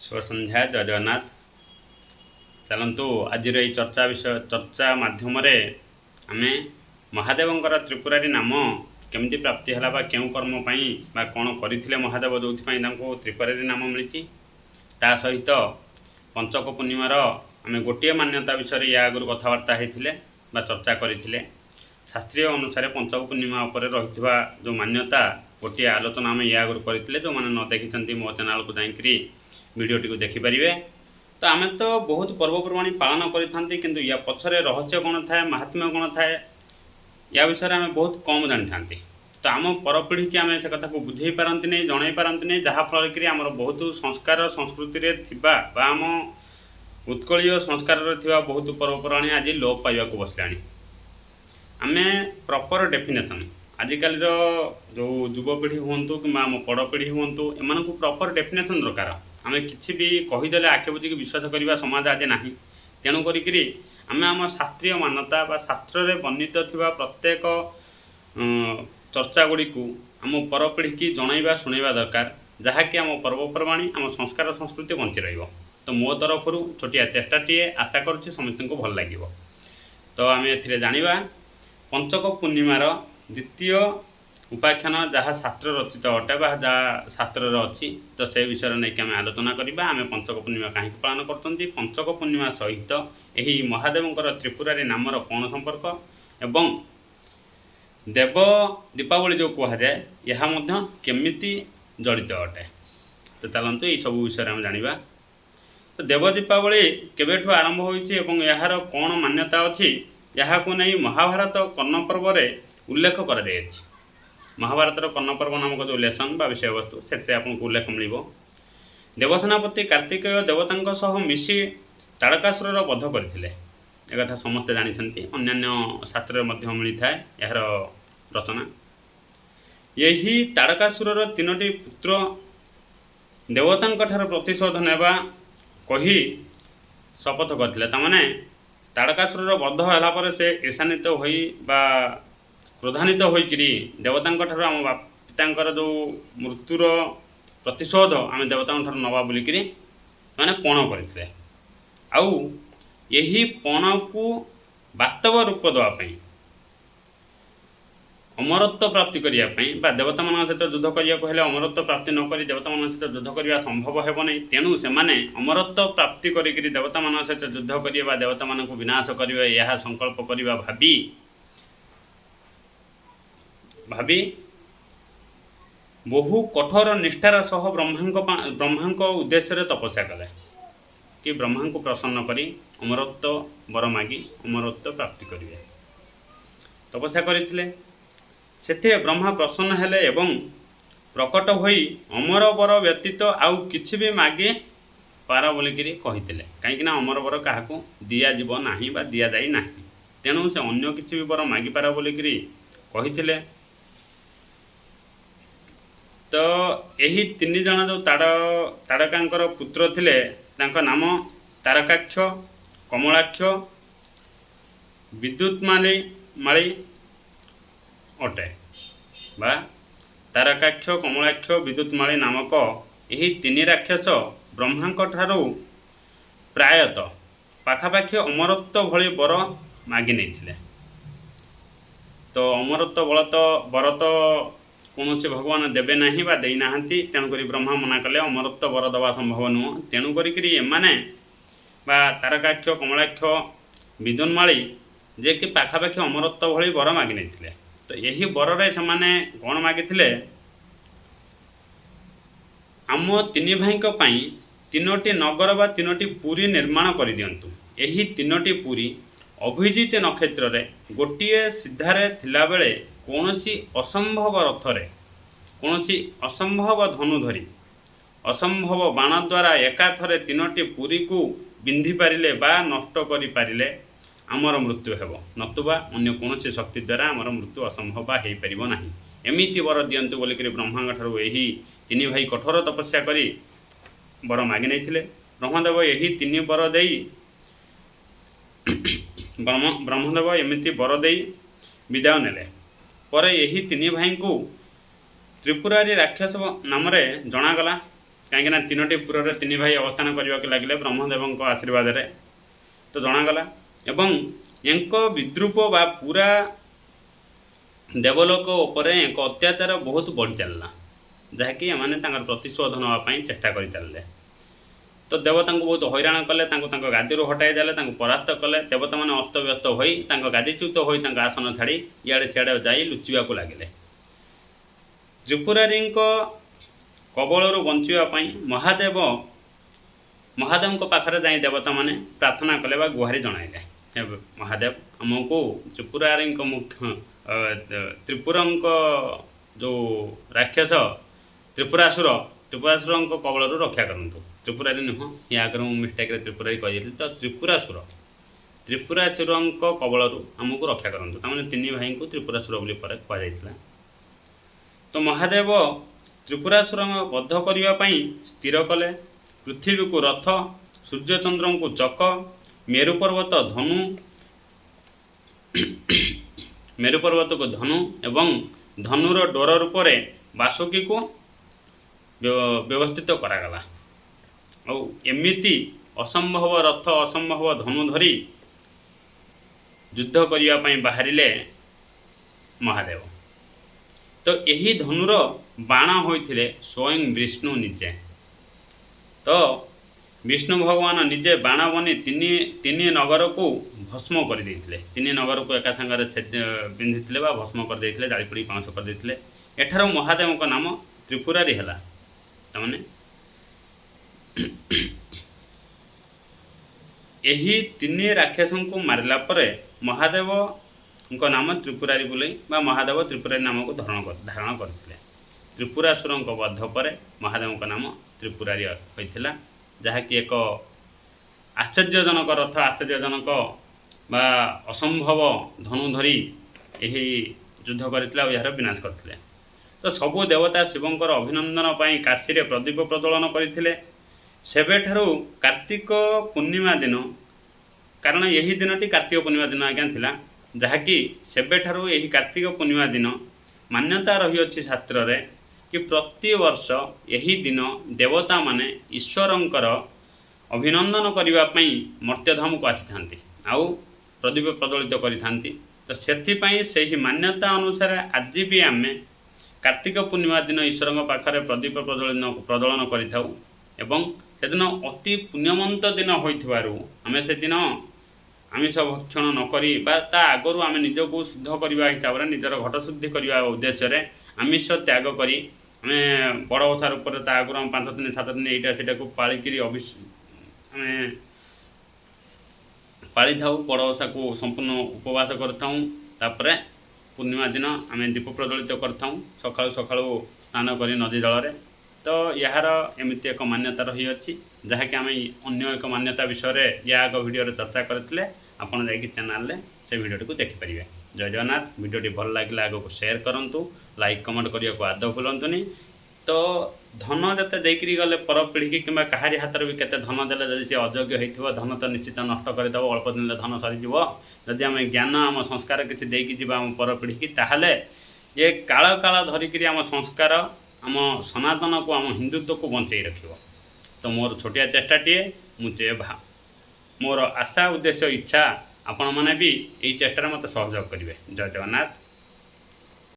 शुभ संध्या जय जगन्नाथ। चलतु आज चर्चा माध्यम आम महादेवंकर त्रिपुरारी नाम केमती प्राप्ति है बा क्यों कर्म बा कौन करते महादेव जो त्रिपुरारी नाम मिली ता सहित पंचक पूर्णिमार आम गोटे मान्यता विषय या आगु कथबार्ता होते बा चर्चा करते शास्त्रीय अनुसार पंचक पूर्णिमा उपर रही जो मान्यता गोटे आलोचना आम या आगु करते जो मैंने न देखी मो चैनल को जाकरी वीडियोटी को देखिपारे। तो आम तो बहुत पर्वपर्वाणी पालन करें या पछरे रहस्य कौन थाए महात्म्य कौन थाए या विषय में बहुत कम जानी था। तो आम परपीढ़ी की आम से कथा को बुझे पारती नहीं जन पारती नहीं जहाँफल कि आम बहुत संस्कार संस्कृति आम उत्कलीय संस्कार बहुत पर्वपर्वाणी आज लोप पाइबा बसला। आम प्रपर डेफिनेशन आजिकल जो युवपीढ़ी हूँ कि आम पड़पीढ़ी हूँ एम प्रपर डेफिनेशन दरकार। आम कि भी कहीदे आखे बुझिक विश्वास करवा समाज आज ना तेणु करी आम आम शास्त्रीय मान्यता बा शास्त्र में वर्णित थिबा प्रत्येक चर्चा गुड़ी को आम परपीढ़ी की जनइबा शुणा दरकार जहाँकि आम पर्वपर्वाणी आम संस्कार संस्कृति बंची रही। तो मो तरफ छोटिया चेष्टाटीए आशा करुच्ची समस्त को भल लगे। तो आम ए जाना पंचक पूर्णिमार द्वितीय उपाख्यान जहाँ शास्त्र रचित अटे बा जहाँ शास्त्र अच्छी तो से विषय नहीं आम आलोचना करवा। आम पंचक पूर्णिमा कहीं पालन कर पंचक पूर्णिमा सहित यही महादेवंकर त्रिपुरारी नामर कौन संपर्क एवं देव दीपावली जो कहुए यह केमिति जड़ित अटे। तो चलतु ये सब विषय आम जाना। तो देव दीपावली केबेठु आरंभ होइछि एवं यार कौन मान्यता अच्छी यहाँ को नहीं महाभारत कर्ण पर्व उल्लेख कर महाभारत कर्ण पर्व नामक जो लेसन बा विषय वस्तु से आपको उल्लेख मिल देवसेनापति कार्तिकेय देवता सह मिसी ताड़कासुर वध करते एक समस्ते जानते अन्य शास्त्र मिलता है यार रचना। यही ताड़कासुर तीनोटी पुत्र देवता प्रतिशोध नेबा कही शपथ करते ताने ताड़कासुर वध है से ईर्षान्वित होई बा क्रोधान्वित होकर देवता आम पिता जो मृत्युर प्रतिशोध आम देवता नवा बोलिक मैंने पण करते आउ यही पण को वास्तव रूप देवाई अमरत्व प्राप्ति करने बा देवता मान सहित युद्ध करने अमरत्व प्राप्ति नक देवता मान सहित युद्ध करने संभव है नहीं। तेणु से अमरत्व प्राप्ति करी देवता मान सहित युद्ध करने देवता मान को विनाश करने यह संकल्प करने भावी बहु कठोर निष्ठार सह ब्रह्मा उद्देश्य तपस्या कले कि ब्रह्मा को प्रसन्न करी अमरत्व वर मागी अमरत्व प्राप्ति करेंगे तपस्या करते से ब्रह्मा प्रसन्न हेले एवं प्रकट होई अमर वर व्यतीत आउ किछि भी मागे पार बोलिक कही कहीं अमर वर क्या दिज्व ना बा दि जाए ना तेणु से अन्य किछि भी वर मागी पार बोलिक कही। तो यही तीन जन जो ताड़कांकर पुत्र थिले तांका नाम तारकाक्ष कमलाक्ष विद्युत्माली माली अटे बा तारकाक्ष कमलाक्ष विद्युत्माली नामक यही तीन राक्षस ब्रह्मा ठारू प्रायत पाखापाखि अमरत्व भली बर मागी नहीं। तो अमरत्व बर तो कौन से भगवान देवे ना बा देना तेणुक ब्रह्मा मना कले अमरत्व बर दवा संभव नुह तेणुक एमाने बा तारकाक्ष कमलाक्ष विद्युन्माली जे कि पाखापाखि अमरत्व भली बर मागी नहीं। तो यही बରରେ से कौन मागी आम तीन भाई तीनोटी नगर बा तीनोटी पुरी निर्माण कर दिंतु। यही तीनोटी पुरी अभिजित नक्षत्र रे गोटे सीधारे थिला बेले कौनसी असंभव रथरे कौनसी असंभव धनु धरी असंभव बाण द्वारा एकाथरे तीनोटी पुरी को बिंधि पारिले बा नष्ट करि पारिले आमर मृत्यु हेब नतुबा अन्य कौन शक्ति द्वारा आमर मृत्यु असंभव बा हो पार ना एमती वर दिंतु बोलिक ब्रह्मा ठारू यही तीन भाई कठोर तपस्या करी वर मागी नहीं। ब्रह्मदेव यही तीन वर दे ब्रह्मदेव एमती वर दे विदाय नेले पर यही तीन भाई को त्रिपुरारी राक्षस नाम जनागला कहीं तीनोटी पुर तीन भाई अवस्थान करने को लगे ब्रह्मदेव आशीर्वाद तो जनागला एवं यांक विद्रूप बा पूरा देवलोक उपर एक अत्याचार बहुत बढ़ी चलला जहाँकि एमाने प्रतिशोध नापी चेष्टा कर चलते तो देवता बहुत हैरान कले गादी हटाई देले परास्त कले देवता मैंने अस्तव्यस्त हो गादीच्युत हो आसन छाड़ी इे सियाड़े जा लुचिबा लगे त्रिपुरारी कबल बचापी महादेव पाखरे जाई देवता माने प्रार्थना कले गुहारी जणाइले महादेव आमको त्रिपुरारी मुख्य त्रिपुरंक जो राक्षस त्रिपुरासुर कबल रक्षा करंतु त्रिपुरारी नुह या आगे मुझे मिस्टेक त्रिपुरारी कही तो त्रिपुरासुर कबल आमको रक्षा करंतु तमाने तीन भाई को त्रिपुरासुर बोली कहुला तो महादेव त्रिपुरासुर बद्ध करने स्थिर कले पृथ्वी को रथ सूर्यचंद्र को चक मेरु पर्वत को धनु एवं धनुर डोर रूप बासुकी को व्यवस्थित करागला एमिति असंभव रथ असंभव धनु धरी युद्ध करने बाहरिले महादेव तो यही धनुर बाण होते स्वयं विष्णु निजे तो विष्णु भगवान निजे बाण बनी तीन नगर को भस्म कर तीन नगर को एका सांगे पिंधि भस्म करदे जापड़ी पाउंस करदे एठार महादेव का नाम त्रिपुरारी है तमाने यही तीन राक्षस को मारला परे महादेव नाम त्रिपुरारी बोले महादेव त्रिपुरारी नाम को धारण करते त्रिपुरासुर वध पर महादेव का नाम त्रिपुरारी होता जहाँकि एक आश्चर्यजनक रथ आश्चर्यजनक बा असंभव धनु धरी यही युद्ध करथिला और यार विनाश करथिले तो सबु देवता शिवंकर अभिनंदन पाई काशी प्रदीप प्रज्वलन करथिले सेबेठारु कार्तिक पूर्णिमा दिन कारण यही दिनटी कार्तिक पूर्णिमा दिन आज्ञा थिला जहाँकि सेबेठारु यही कार्तिक पूर्णिमा दिन मान्यता रही अछि शास्त्र रे कि प्रति वर्ष यही दिन देवता माने ईश्वरंकर अभिनंदन करने मर्त्यधाम को आसी था आउ प्रदीप प्रज्वलित करि तो से मान्यता अनुसार आज भी आम कार्तिक पूर्णिमा दिन ईश्वर पाखरे प्रदीप प्रज्वलन करिथाउ एवं सेदिन अति पुण्यमंत दिन होइथिबारु आमे से दिन आमिष भक्षण नकरी आगु आम निजक शुद्ध करने हिसाब से निजर घट शुद्धि करने उद्देश्य आमिष त्याग करी आमे बड़ ओषा रूप से आगु 5 दिन 7 दिन यहाँ से पालिकी पाली था बड़ ओषा को संपूर्ण उपवास कर पूर्णिमा दिन आम दीप प्रज्वलित करता सकाळु सकाळु स्नान करी नदी जल तो यार एमती एक मान्यता रही अच्छी जहाँकि आम अन्य एक मान्यता विषय या आग भिडियो चर्चा करते आपड़ जा चैनल से भिडियो को देखिपारे। जय जगन्नाथ। भिडियोटी भल लगे आग को शेयर करूँ लाइक कमेंट करने को आदौ भूलुनि तो धन जते देकरी गले पर पीढ़ी कि कहारी हाथ भी केते धन देले जदि से अयोग्य होइथिबो धन तो निश्चित नष्ट करदेव अल्प दिन धन सरीज जदि आम ज्ञान आम संस्कार किसी देकी जीवा आम पर पीढ़ी की ताहले ये काल काल धरिकी आम संस्कार आम सनातन को आम हिंदुत्व को बंचाई रखिब। तो मोर छोटिया चेष्टाटे मुझे मोर आशा उद्देश्य इच्छा आपण मैंने भी यही चेष्टार मत सहयोग करेंगे। जय जगन्नाथ।